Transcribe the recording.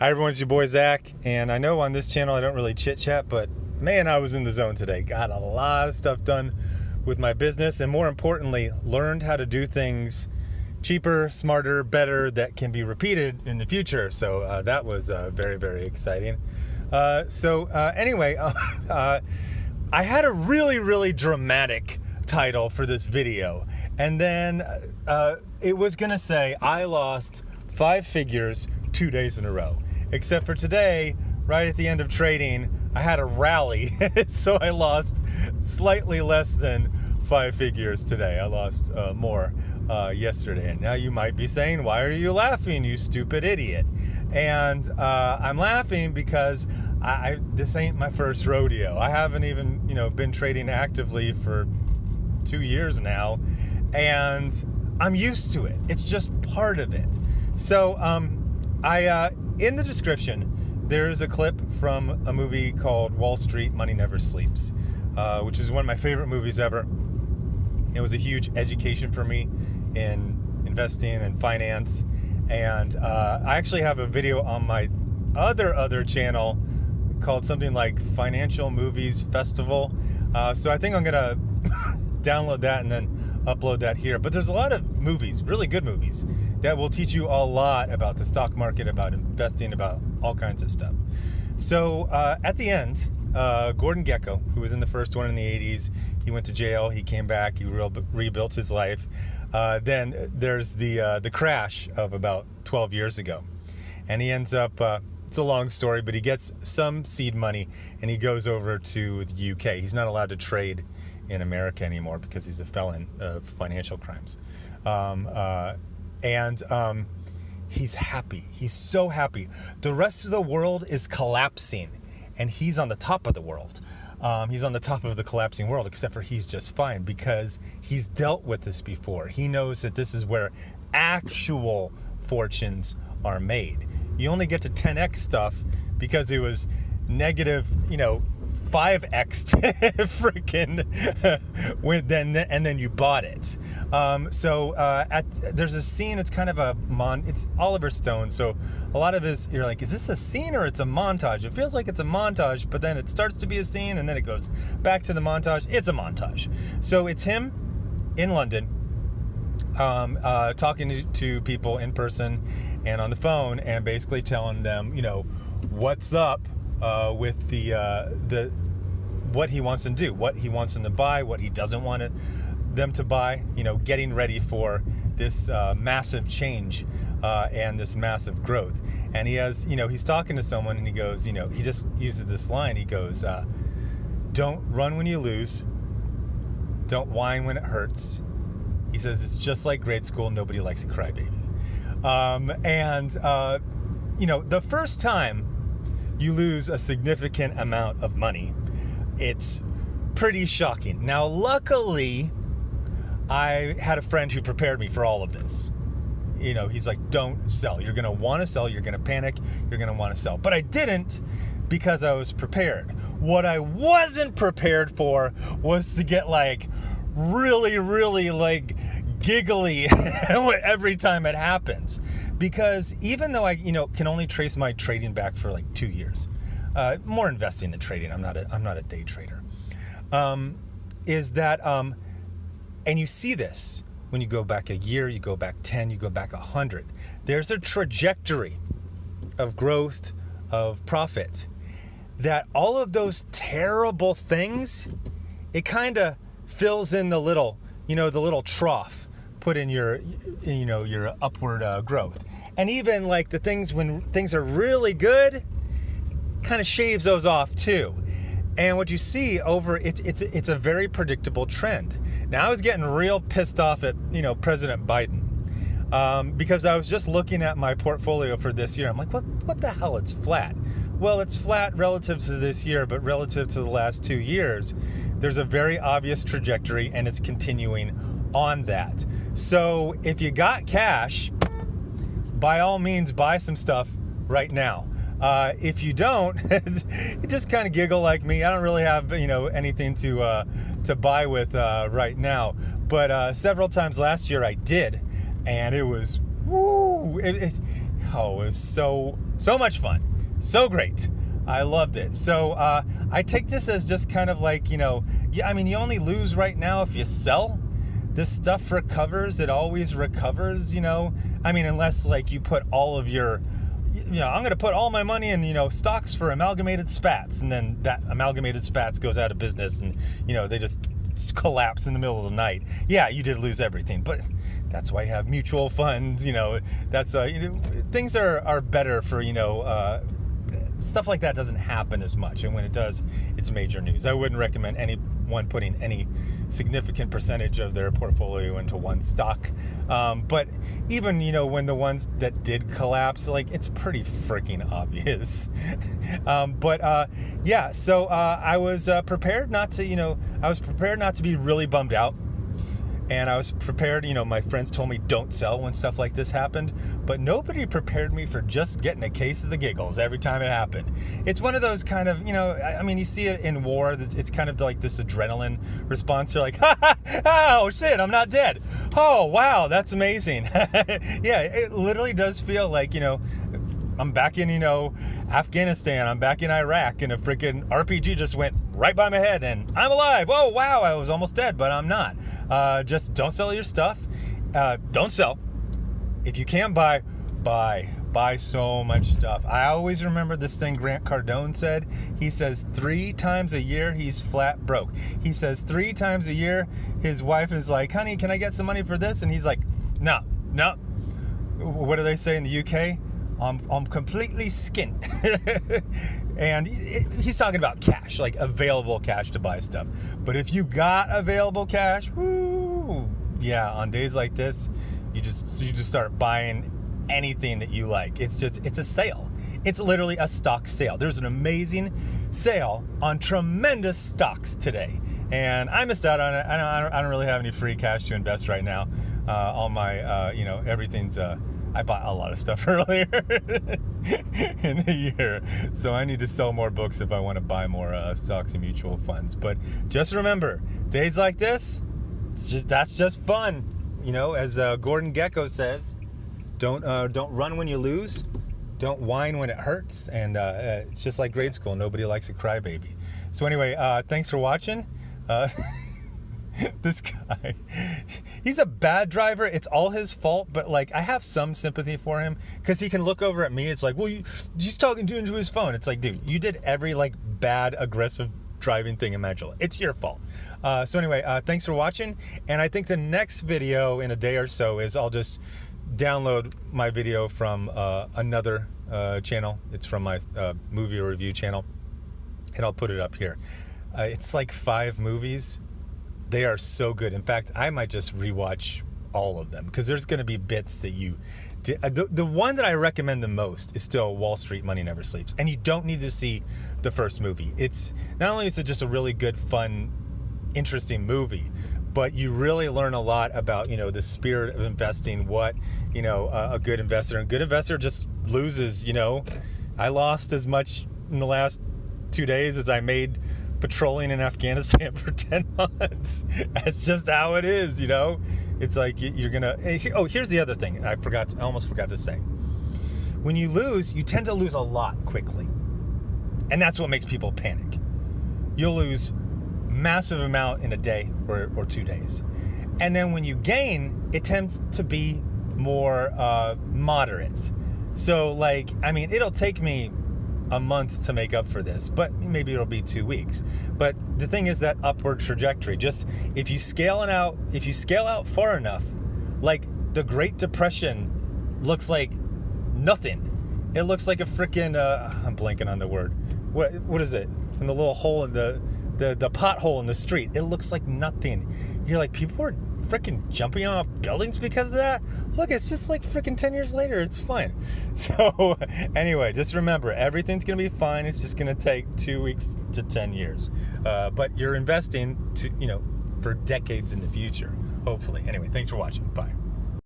Hi everyone, it's your boy Zach, and I know on this channel I don't really chit chat, but man, I was in the zone today. Got a lot of stuff done with my business, and more importantly, learned how to do things cheaper, smarter, better that can be repeated in the future. So that was very, very exciting. Anyway, I had a really, really dramatic title for this video, and then it was gonna say I lost 5 figures 2 days in a row. Except for today, right at the end of trading, I had a rally, so I lost slightly less than 5 figures today. I lost more yesterday. And now you might be saying, why are you laughing, you stupid idiot? And I'm laughing because this ain't my first rodeo. I haven't even, been trading actively for 2 years now, and I'm used to it. It's just part of it. So in the description, there is a clip from a movie called Wall Street, Money Never Sleeps, which is one of my favorite movies ever. It was a huge education for me in investing and finance. And I actually have a video on my other channel called something like Financial Movies Festival. So I think I'm gonna download that and then upload that here. But there's a lot of movies, really good movies, that will teach you a lot about the stock market, about investing, about all kinds of stuff. So at the end, Gordon Gekko, who was in the first one in the 80s, he went to jail, he came back, he rebuilt his life. Then there's the crash of about 12 years ago. And he ends up, it's a long story, but he gets some seed money and he goes over to the UK. He's not allowed to trade in America anymore because he's a felon of financial crimes. He's happy. He's so happy. The rest of the world is collapsing, and he's on the top of the world. He's on the top of the collapsing world, except for he's just fine because he's dealt with this before. He knows that this is where actual fortunes are made. You only get to 10x stuff because it was negative, 5x freaking and then you bought it. There's a scene. It's kind of it's Oliver Stone. So a lot of you're like, is this a scene or it's a montage? It feels like it's a montage, but then it starts to be a scene and then it goes back to the montage. It's a montage. So it's him in London, talking to people in person and on the phone, and basically telling them, what's up with the what he wants them to do, what he wants them to buy, what he doesn't want them to buy, getting ready for this massive change and this massive growth. And he has, he's talking to someone and he goes, he just uses this line. He goes, don't run when you lose. Don't whine when it hurts. He says, it's just like grade school. Nobody likes a crybaby. The first time you lose a significant amount of money, it's pretty shocking. Now, luckily, I had a friend who prepared me for all of this. He's like, don't sell. You're going to want to sell. You're going to panic. You're going to want to sell. But I didn't, because I was prepared. What I wasn't prepared for was to get really, really giggly every time it happens. Because even though I, can only trace my trading back for 2 years, more investing than trading. I'm not a day trader. And you see this when you go back a year, you go back 10, you go back 100. There's a trajectory of growth, of profit, that all of those terrible things, it kind of fills in the little trough put in your upward growth. And even the things when things are really good, kind of shaves those off too. And what you see it's a very predictable trend. Now, I was getting real pissed off at President Biden because I was just looking at my portfolio for this year. I'm like, what the hell? It's flat. Well, it's flat relative to this year, but relative to the last 2 years, there's a very obvious trajectory, and it's continuing on that. So if you got cash, by all means, buy some stuff right now. If you don't, you just kind of giggle like me. I don't really have, anything to buy with right now. But several times last year I did, and it was, woo, Oh, it was so much fun. So great. I loved it. So I take this as just kind of like, you only lose right now if you sell. This stuff recovers. It always recovers, unless like you put all of your, I'm going to put all my money in, stocks for Amalgamated Spats. And then that Amalgamated Spats goes out of business and, they just collapse in the middle of the night. Yeah, you did lose everything, but that's why you have mutual funds. That's things are better for stuff like that doesn't happen as much, and when it does, it's major news. I wouldn't recommend anyone putting any significant percentage of their portfolio into one stock, but even when the ones that did collapse, like, it's pretty freaking obvious. So I was prepared not to be really bummed out. And I was prepared, my friends told me don't sell when stuff like this happened, but nobody prepared me for just getting a case of the giggles every time it happened. It's one of those kind of, you see it in war, it's kind of like this adrenaline response. You're like, oh shit, I'm not dead. Oh, wow, that's amazing. Yeah, it literally does feel like, I'm back in, Afghanistan, I'm back in Iraq, and a freaking RPG just went right by my head, and I'm alive. Oh, wow, I was almost dead, but I'm not. Just don't sell your stuff. Don't sell. If you can buy so much stuff. I always remember this thing Grant Cardone said. He says 3 times a year he's flat broke. He says 3 times a year his wife is like, honey, can I get some money for this? And he's like, no. What do they say in the UK? I'm completely skint. And he's talking about cash, like available cash to buy stuff. But if you got available cash, woo, yeah, on days like this, you just start buying anything that you like. It's a sale. It's literally a stock sale. There's an amazing sale on tremendous stocks today. And I missed out on it. I don't really have any free cash to invest right now. All my, everything's... I bought a lot of stuff earlier in the year, so I need to sell more books if I want to buy more stocks and mutual funds. But just remember, days like this, that's just fun. As Gordon Gekko says, don't run when you lose, don't whine when it hurts, and it's just like grade school. Nobody likes a crybaby. So anyway, thanks for watching. This guy, he's a bad driver. It's all his fault, but like, I have some sympathy for him because he can look over at me. It's like, well, he's talking into his phone. It's like, dude, you did every like bad, aggressive driving thing imaginable. It's your fault. So anyway, thanks for watching. And I think the next video in a day or so is I'll just download my video from another channel. It's from my movie review channel, and I'll put it up here. It's like 5 movies. They are so good. In fact, I might just rewatch all of them because there's going to be bits that you did. The one that I recommend the most is still Wall Street Money Never Sleeps. And you don't need to see the first movie. It's not only is it just a really good, fun, interesting movie, but you really learn a lot about, the spirit of investing, what, a good investor. A good investor just loses, I lost as much in the last 2 days as I made patrolling in Afghanistan for 10 months. That's just how it is, It's like you're gonna... Oh, here's the other thing I almost forgot to say. When you lose, you tend to lose a lot quickly. And that's what makes people panic. You'll lose massive amount in a day or 2 days. And then when you gain, it tends to be more moderate. So like, it'll take me a month to make up for this, but maybe it'll be 2 weeks. But the thing is that upward trajectory, just if you scale out far enough, like the Great Depression looks like nothing. It looks like a freaking I'm blanking on the word. What is it? In the little hole in the pothole in the street, it looks like nothing. You're like, people are freaking jumping off buildings because of that. Look, it's just like freaking 10 years later. It's fine. So anyway, just remember, everything's gonna be fine. It's just gonna take 2 weeks to 10 years. But you're investing to, for decades in the future, hopefully. Anyway, thanks for watching. Bye.